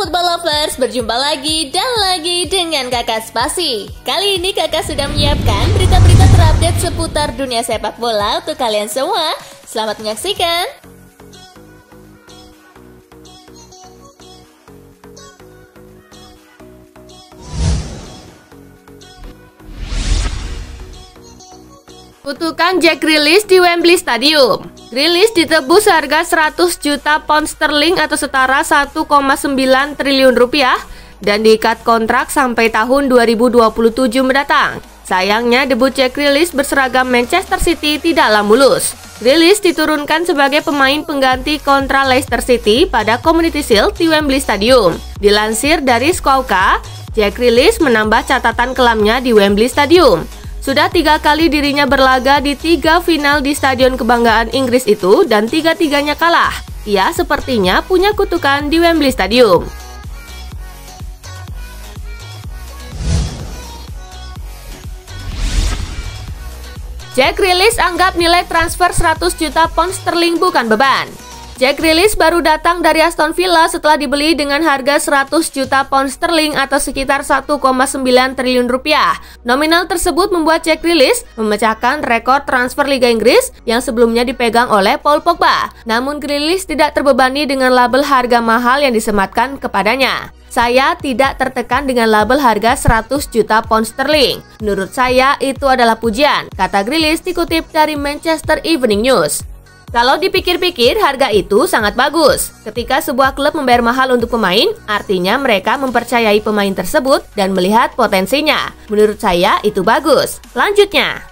football lovers, berjumpa lagi dan lagi dengan Kakak Spasi. Kali ini Kakak sudah menyiapkan berita-berita terupdate seputar dunia sepak bola untuk kalian semua. Selamat menyaksikan. Kutukan Jack Grealish di Wembley Stadium. Grealish ditebus harga 100 juta pound sterling atau setara 1,9 triliun rupiah dan diikat kontrak sampai tahun 2027 mendatang. Sayangnya debut Jack Grealish berseragam Manchester City tidaklah mulus. Grealish diturunkan sebagai pemain pengganti kontra Leicester City pada Community Shield di Wembley Stadium. Dilansir dari Squawka, Jack Grealish menambah catatan kelamnya di Wembley Stadium. Sudah 3 kali dirinya berlaga di 3 final di Stadion Kebanggaan Inggris itu dan 3-tiganya kalah. Ia sepertinya punya kutukan di Wembley Stadium. Jack Grealish anggap nilai transfer 100 juta pound sterling bukan beban. Jack Grealish baru datang dari Aston Villa setelah dibeli dengan harga 100 juta pound sterling atau sekitar 1,9 triliun rupiah. Nominal tersebut membuat Jack Grealish memecahkan rekor transfer Liga Inggris yang sebelumnya dipegang oleh Paul Pogba. Namun Grealish tidak terbebani dengan label harga mahal yang disematkan kepadanya. Saya tidak tertekan dengan label harga 100 juta pound sterling. Menurut saya itu adalah pujian, kata Grealish dikutip dari Manchester Evening News. Kalau dipikir-pikir, harga itu sangat bagus. Ketika sebuah klub membayar mahal untuk pemain, artinya mereka mempercayai pemain tersebut dan melihat potensinya. Menurut saya itu bagus. Lanjutnya,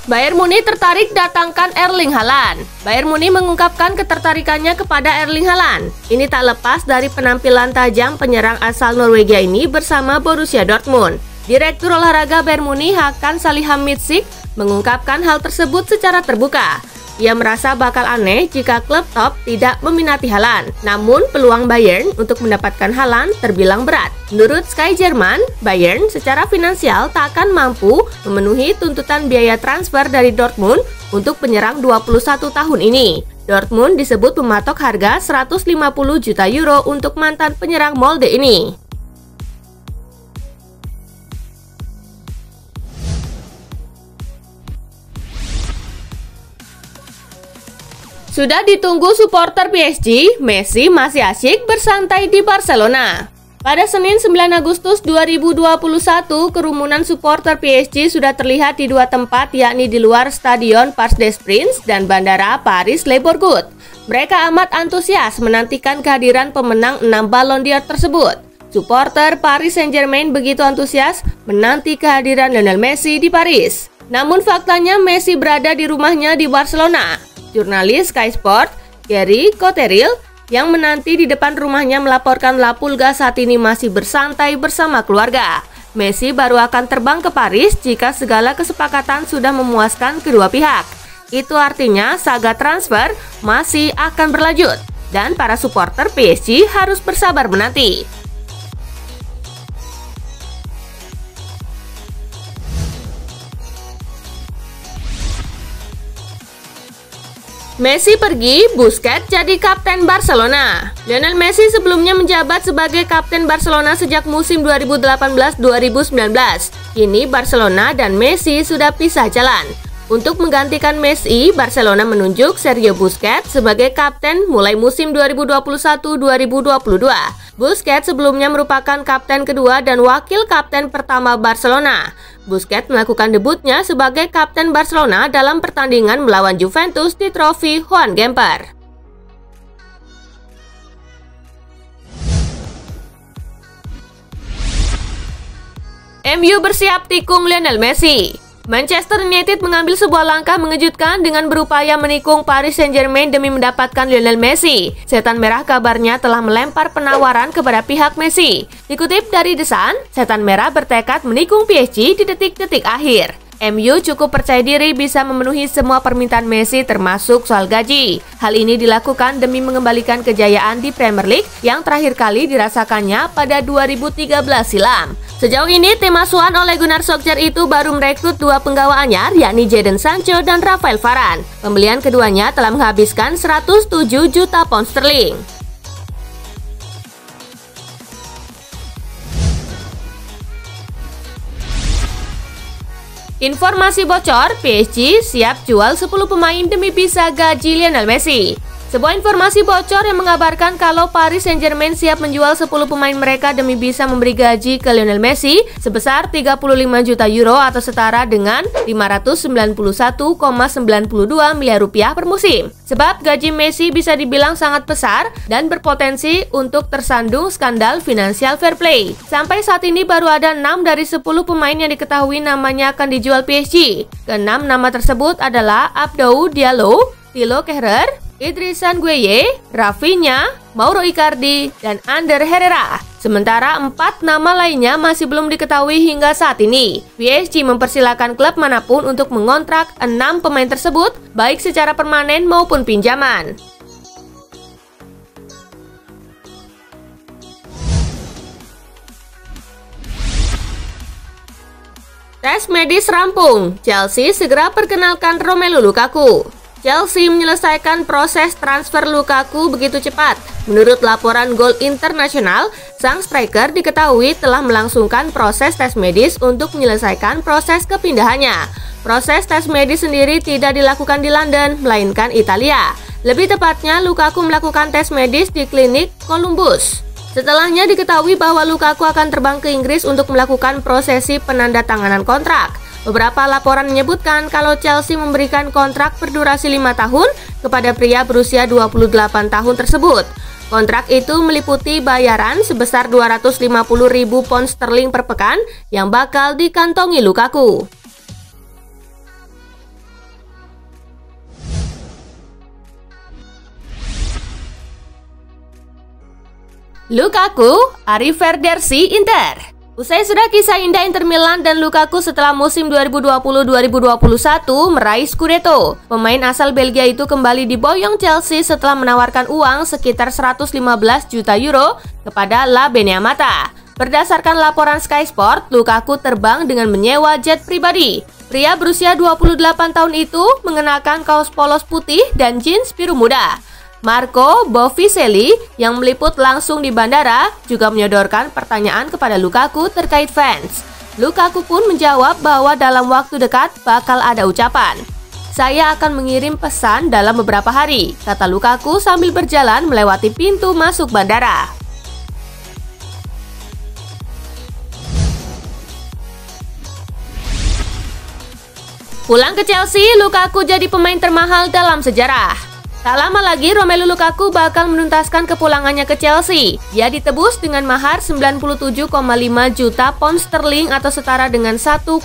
Bayern Munich tertarik datangkan Erling Haaland. Bayern Munich mengungkapkan ketertarikannya kepada Erling Haaland. Ini tak lepas dari penampilan tajam penyerang asal Norwegia ini bersama Borussia Dortmund. Direktur olahraga Bayern Munich Hakan Salihamidzic mengungkapkan hal tersebut secara terbuka. Ia merasa bakal aneh jika klub top tidak meminati Haaland. Namun peluang Bayern untuk mendapatkan Haaland terbilang berat. Menurut Sky Jerman, Bayern secara finansial tak akan mampu memenuhi tuntutan biaya transfer dari Dortmund untuk penyerang 21 tahun ini. Dortmund disebut mematok harga 150 juta euro untuk mantan penyerang Molde ini. Sudah ditunggu supporter PSG, Messi masih asyik bersantai di Barcelona. Pada Senin 9 Agustus 2021, kerumunan supporter PSG sudah terlihat di 2 tempat, yakni di luar Stadion Parc des Princes dan Bandara Paris-Le Bourget. Mereka amat antusias menantikan kehadiran pemenang 6 Ballon d'Or tersebut. Supporter Paris Saint-Germain begitu antusias menanti kehadiran Lionel Messi di Paris. Namun faktanya Messi berada di rumahnya di Barcelona. Jurnalis Sky Sport, Gary Cotterill, yang menanti di depan rumahnya melaporkan La Pulga saat ini masih bersantai bersama keluarga. Messi baru akan terbang ke Paris jika segala kesepakatan sudah memuaskan kedua pihak. Itu artinya saga transfer masih akan berlanjut dan para supporter PSG harus bersabar menanti. Messi pergi, Busquets jadi kapten Barcelona. Lionel Messi sebelumnya menjabat sebagai kapten Barcelona sejak musim 2018-2019. Kini Barcelona dan Messi sudah pisah jalan. Untuk menggantikan Messi, Barcelona menunjuk Sergio Busquets sebagai kapten mulai musim 2021-2022. Busquets sebelumnya merupakan kapten kedua dan wakil kapten pertama Barcelona. Busquets melakukan debutnya sebagai kapten Barcelona dalam pertandingan melawan Juventus di trofi Joan Gamper. MU bersiap tikung Lionel Messi. Manchester United mengambil sebuah langkah mengejutkan dengan berupaya menikung Paris Saint-Germain demi mendapatkan Lionel Messi. Setan Merah kabarnya telah melempar penawaran kepada pihak Messi. Dikutip dari The Sun, Setan Merah bertekad menikung PSG di detik-detik akhir. MU cukup percaya diri bisa memenuhi semua permintaan Messi termasuk soal gaji. Hal ini dilakukan demi mengembalikan kejayaan di Premier League yang terakhir kali dirasakannya pada 2013 silam. Sejauh ini tim asuhan Ole Gunnar Solskjaer itu baru merekrut 2 penggawa anyar yakni Jadon Sancho dan Rafael Varane. Pembelian keduanya telah menghabiskan 107 juta pound sterling. Informasi bocor, PSG siap jual 10 pemain demi bisa gaji Lionel Messi. Sebuah informasi bocor yang mengabarkan kalau Paris Saint-Germain siap menjual 10 pemain mereka demi bisa memberi gaji ke Lionel Messi sebesar 35 juta euro atau setara dengan 591,92 miliar rupiah per musim. Sebab gaji Messi bisa dibilang sangat besar dan berpotensi untuk tersandung skandal financial fair play. Sampai saat ini baru ada 6 dari 10 pemain yang diketahui namanya akan dijual PSG. Ke-6 nama tersebut adalah Abdou Diallo, Thilo Kehrer, Idrissa Gueye, Rafinha, Mauro Icardi, dan Ander Herrera. Sementara 4 nama lainnya masih belum diketahui hingga saat ini. PSG mempersilahkan klub manapun untuk mengontrak 6 pemain tersebut, baik secara permanen maupun pinjaman. Tes medis rampung, Chelsea segera perkenalkan Romelu Lukaku. Chelsea menyelesaikan proses transfer Lukaku begitu cepat. Menurut laporan Goal International, sang striker diketahui telah melangsungkan proses tes medis untuk menyelesaikan proses kepindahannya. Proses tes medis sendiri tidak dilakukan di London, melainkan Italia. Lebih tepatnya, Lukaku melakukan tes medis di klinik Columbus. Setelahnya diketahui bahwa Lukaku akan terbang ke Inggris untuk melakukan prosesi penandatanganan kontrak. Beberapa laporan menyebutkan kalau Chelsea memberikan kontrak berdurasi 5 tahun kepada pria berusia 28 tahun tersebut. Kontrak itu meliputi bayaran sebesar 250.000 pound sterling per pekan yang bakal dikantongi Lukaku. Lukaku, arrivederci Inter. Usai sudah kisah indah Inter Milan dan Lukaku setelah musim 2020-2021 meraih Scudetto. Pemain asal Belgia itu kembali diboyong Chelsea setelah menawarkan uang sekitar 115 juta euro kepada La Beneamata. Berdasarkan laporan Sky Sport, Lukaku terbang dengan menyewa jet pribadi. Pria berusia 28 tahun itu mengenakan kaos polos putih dan jeans biru muda. Marco Boviselli yang meliput langsung di bandara juga menyodorkan pertanyaan kepada Lukaku terkait fans. Lukaku pun menjawab bahwa dalam waktu dekat bakal ada ucapan. "Saya akan mengirim pesan dalam beberapa hari," kata Lukaku sambil berjalan melewati pintu masuk bandara. Pulang ke Chelsea, Lukaku jadi pemain termahal dalam sejarah. Tak lama lagi, Romelu Lukaku bakal menuntaskan kepulangannya ke Chelsea. Dia ditebus dengan mahar 97,5 juta pound sterling atau setara dengan 1,9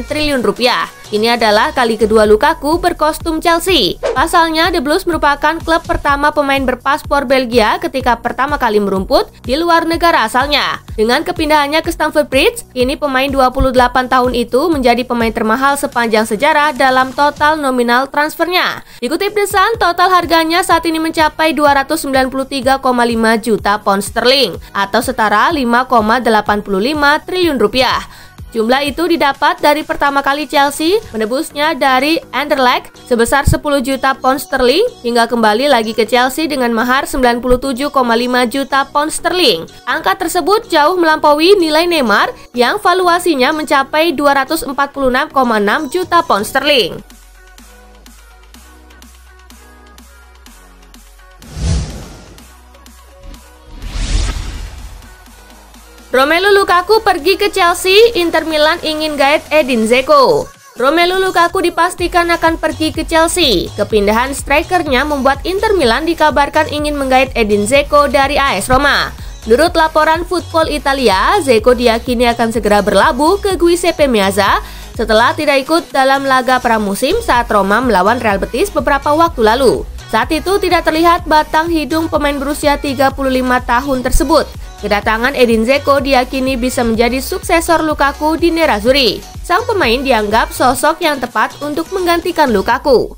triliun rupiah. Ini adalah kali kedua Lukaku berkostum Chelsea. Pasalnya, The Blues merupakan klub pertama pemain berpaspor Belgia ketika pertama kali merumput di luar negara asalnya. Dengan kepindahannya ke Stamford Bridge, ini pemain 28 tahun itu menjadi pemain termahal sepanjang sejarah dalam total nominal transfernya. Dikutip The Sun, total harganya saat ini mencapai 293,5 juta pound sterling atau setara 5,85 triliun rupiah. Jumlah itu didapat dari pertama kali Chelsea menebusnya dari Anderlecht sebesar 10 juta pound sterling hingga kembali lagi ke Chelsea dengan mahar 97,5 juta pound sterling. Angka tersebut jauh melampaui nilai Neymar yang valuasinya mencapai 246,6 juta pound sterling. Romelu Lukaku pergi ke Chelsea, Inter Milan ingin gaet Edin Dzeko. Romelu Lukaku dipastikan akan pergi ke Chelsea. Kepindahan strikernya membuat Inter Milan dikabarkan ingin menggait Edin Dzeko dari AS Roma. Menurut laporan Football Italia, Dzeko diyakini akan segera berlabuh ke Giuseppe Meazza setelah tidak ikut dalam laga pramusim saat Roma melawan Real Betis beberapa waktu lalu. Saat itu tidak terlihat batang hidung pemain berusia 35 tahun tersebut. Kedatangan Edin Dzeko diyakini bisa menjadi suksesor Lukaku di Nerazzurri. Sang pemain dianggap sosok yang tepat untuk menggantikan Lukaku.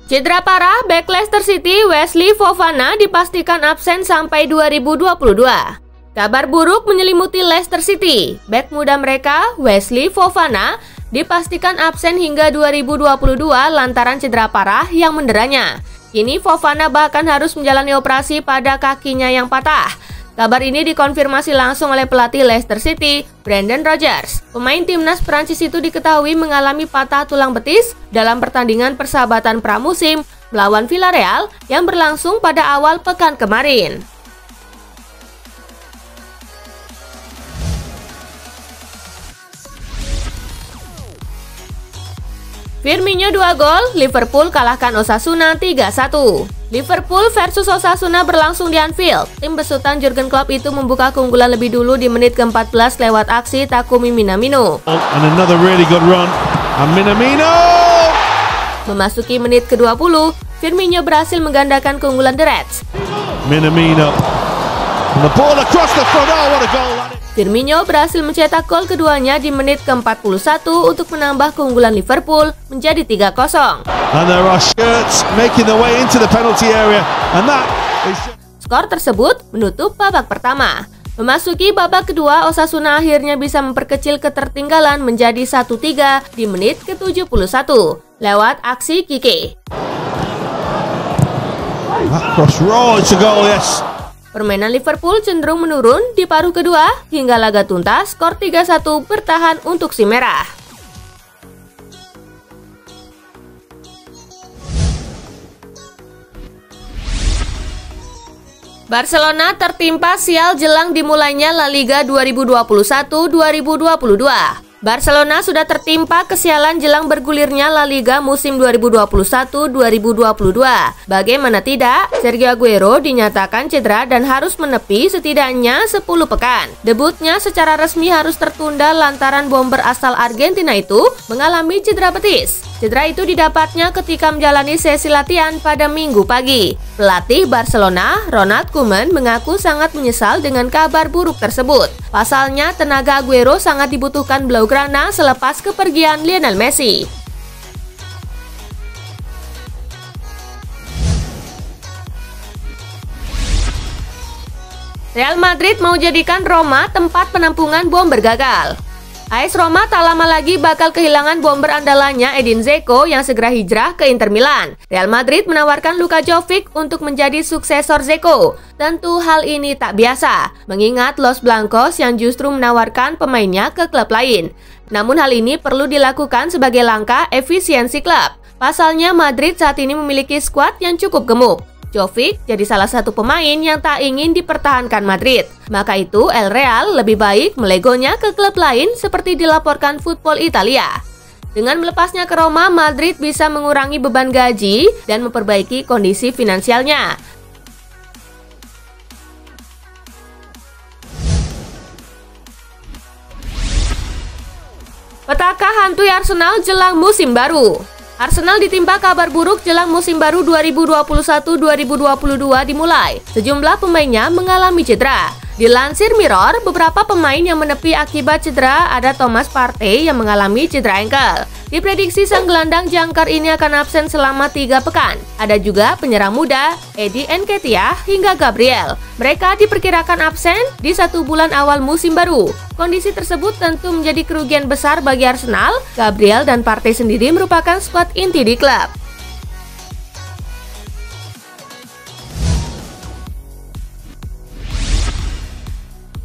Cedera parah, bek Leicester City Wesley Fofana dipastikan absen sampai 2022. Kabar buruk menyelimuti Leicester City. Bek muda mereka, Wesley Fofana, dipastikan absen hingga 2022 lantaran cedera parah yang menderanya. Kini Fofana bahkan harus menjalani operasi pada kakinya yang patah. Kabar ini dikonfirmasi langsung oleh pelatih Leicester City, Brendan Rodgers. Pemain timnas Prancis itu diketahui mengalami patah tulang betis dalam pertandingan persahabatan pramusim melawan Villarreal yang berlangsung pada awal pekan kemarin. Firmino 2 gol, Liverpool kalahkan Osasuna 3-1. Liverpool versus Osasuna berlangsung di Anfield. Tim besutan Jurgen Klopp itu membuka keunggulan lebih dulu di menit ke-14 lewat aksi Takumi Minamino. And another really good run. And Minamino! Memasuki menit ke-20, Firmino berhasil menggandakan keunggulan The Reds. Minamino. And the ball across the front. Oh, what a goal that is. Firmino berhasil mencetak gol keduanya di menit ke-41 untuk menambah keunggulan Liverpool menjadi 3-0. And there are shirts making their way into the penalty area. And that is... Skor tersebut menutup babak pertama. Memasuki babak kedua, Osasuna akhirnya bisa memperkecil ketertinggalan menjadi 1-3 di menit ke-71 lewat aksi Kike. Cross roll, it's a goal, yes. Permainan Liverpool cenderung menurun di paruh kedua hingga laga tuntas, skor 3-1 bertahan untuk si merah. Barcelona tertimpa sial jelang dimulainya La Liga 2021-2022. Barcelona sudah tertimpa kesialan jelang bergulirnya La Liga musim 2021-2022. Bagaimana tidak, Sergio Aguero dinyatakan cedera dan harus menepi setidaknya 10 pekan. Debutnya secara resmi harus tertunda lantaran bomber asal Argentina itu mengalami cedera betis. Cedera itu didapatnya ketika menjalani sesi latihan pada Minggu pagi. Pelatih Barcelona, Ronald Koeman, mengaku sangat menyesal dengan kabar buruk tersebut. Pasalnya, tenaga Aguero sangat dibutuhkan Blaugrana selepas kepergian Lionel Messi. Real Madrid mau jadikan Roma tempat penampungan bomber gagal. AS Roma tak lama lagi bakal kehilangan bomber andalannya Edin Dzeko yang segera hijrah ke Inter Milan. Real Madrid menawarkan Luka Jovic untuk menjadi suksesor Dzeko. Tentu hal ini tak biasa, mengingat Los Blancos yang justru menawarkan pemainnya ke klub lain. Namun hal ini perlu dilakukan sebagai langkah efisiensi klub. Pasalnya Madrid saat ini memiliki skuad yang cukup gemuk. Jovic jadi salah satu pemain yang tak ingin dipertahankan Madrid. Maka itu El Real lebih baik melegonya ke klub lain seperti dilaporkan Football Italia. Dengan melepasnya ke Roma, Madrid bisa mengurangi beban gaji dan memperbaiki kondisi finansialnya. Petaka hantui Arsenal jelang musim baru. Arsenal ditimpa kabar buruk jelang musim baru 2021-2022 dimulai. Sejumlah pemainnya mengalami cedera. Dilansir Mirror, beberapa pemain yang menepi akibat cedera ada Thomas Partey yang mengalami cedera ankle. Diprediksi sang gelandang jangkar ini akan absen selama 3 pekan. Ada juga penyerang muda, Eddie Nketiah hingga Gabriel. Mereka diperkirakan absen di 1 bulan awal musim baru. Kondisi tersebut tentu menjadi kerugian besar bagi Arsenal. Gabriel dan Partey sendiri merupakan skuad inti di klub.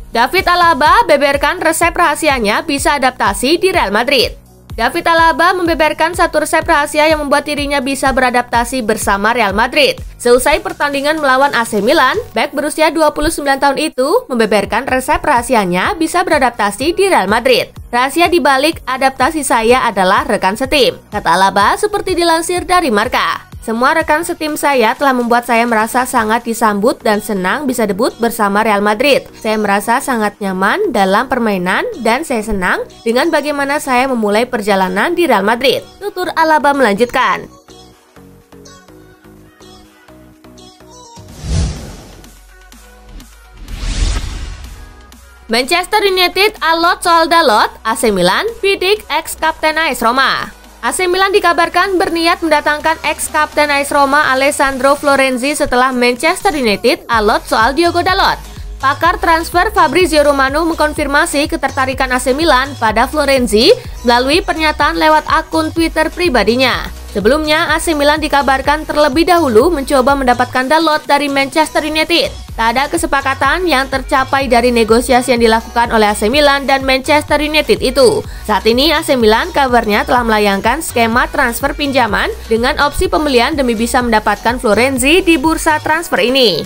David Alaba beberkan resep rahasianya bisa adaptasi di Real Madrid. David Alaba membeberkan satu resep rahasia yang membuat dirinya bisa beradaptasi bersama Real Madrid. Seusai pertandingan melawan AC Milan, bek berusia 29 tahun itu membeberkan resep rahasianya bisa beradaptasi di Real Madrid. Rahasia dibalik adaptasi saya adalah rekan setim, kata Alaba seperti dilansir dari Marca. Semua rekan setim saya telah membuat saya merasa sangat disambut dan senang bisa debut bersama Real Madrid. Saya merasa sangat nyaman dalam permainan dan saya senang dengan bagaimana saya memulai perjalanan di Real Madrid. Tutur Alaba melanjutkan. Manchester United alot soal Dalot, AC Milan bidik ex-kapten AS Roma. AC Milan dikabarkan berniat mendatangkan ex-kapten AS Roma Alessandro Florenzi setelah Manchester United alot soal Diogo Dalot. Pakar transfer Fabrizio Romano mengkonfirmasi ketertarikan AC Milan pada Florenzi melalui pernyataan lewat akun Twitter pribadinya. Sebelumnya, AC Milan dikabarkan terlebih dahulu mencoba mendapatkan Dalot dari Manchester United. Tak ada kesepakatan yang tercapai dari negosiasi yang dilakukan oleh AC Milan dan Manchester United itu. Saat ini AC Milan kabarnya telah melayangkan skema transfer pinjaman dengan opsi pembelian demi bisa mendapatkan Florenzi di bursa transfer ini.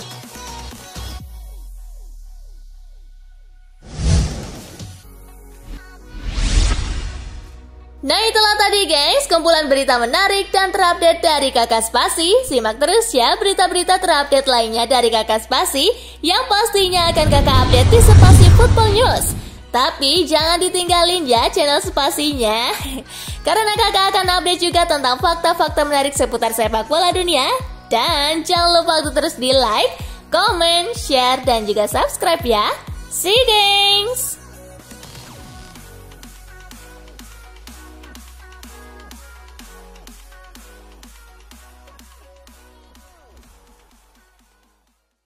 Nah itulah tadi guys, kumpulan berita menarik dan terupdate dari Kakak Spasi. Simak terus ya berita-berita terupdate lainnya dari Kakak Spasi yang pastinya akan Kakak update di Spasi Football News. Tapi jangan ditinggalin ya channel Spasinya, karena Kakak akan update juga tentang fakta-fakta menarik seputar sepak bola dunia. Dan jangan lupa untuk terus di like, comment, share, dan juga subscribe ya. See you guys!